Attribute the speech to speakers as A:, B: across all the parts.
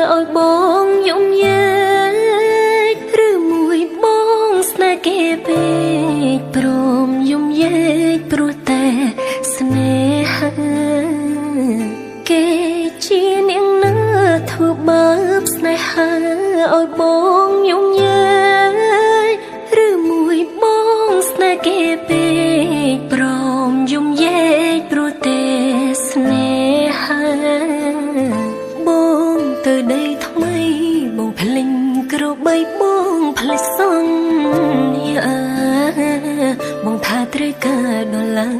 A: ឲ្យបងយំយេឬមួយបងស្នេហ៍គេពេកព្រមយំយេព្រោះតែស្នេហាគេជានាងណាធ្វើបាបស្នេហាឲ្យបងយំយេឬមួយបងស្នេហ៍គេពេកព្រមយំយេព្រោះតែស្នេហាបងទៅដីថ្មីបងភ្លេងក្របីបងភ្លេចសន្យាបងថាត្រូវការដល់ឡើ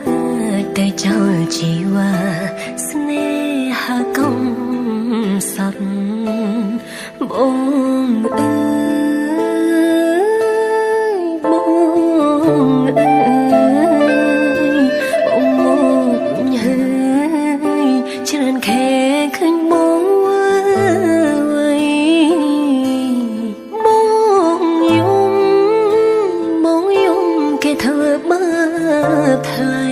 A: យតែចោលជីវ៉ាស្នេហាកំសត់បងអើយបងអើយបងមកហើយច្រើនខែឃើញបងគេធ្វើបាបថ្លៃ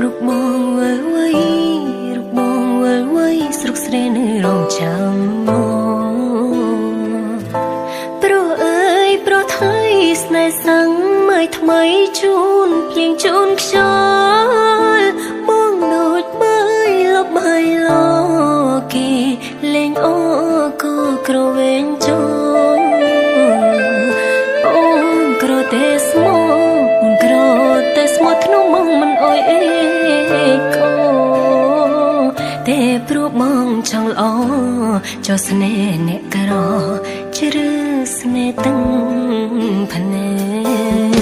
A: រូបបងវិលវៃរូបបងវិលវៃស្រុកស្រែនៅរងចាំមកព្រោះអើយព្រោះថ្លៃស្នេហ៍សាំងមើលថ្មីជូនភ្លៀងជូនខ្យល់បងដូចបើយលបហើយលគេលេងអូក៏ក្រវែងចូលតែស្មោក្រតែស្មោធ្នមមកមិនអើយអេកោតែព្រោះបងចង់ល្អចោះស្នេហ៍អ្នកក្រជ្រើស្នេហ៍ទាំងភ្នែក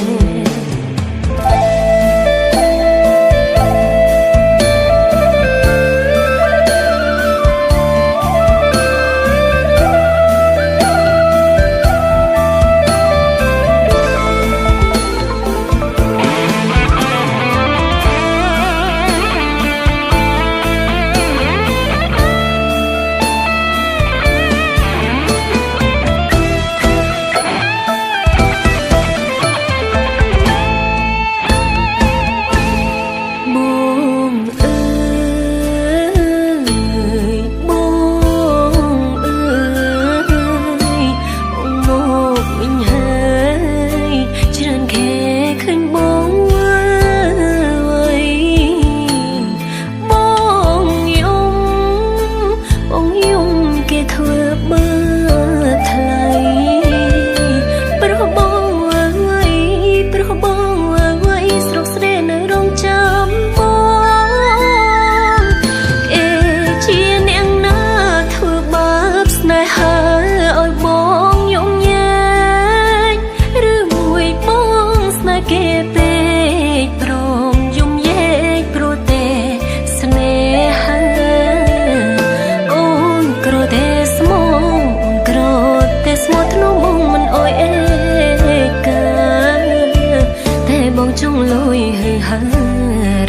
A: ចង់លុយហើយ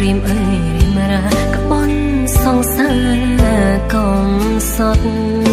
A: រៀមអើយរៀមរាក្បន់សង្សារកំសត់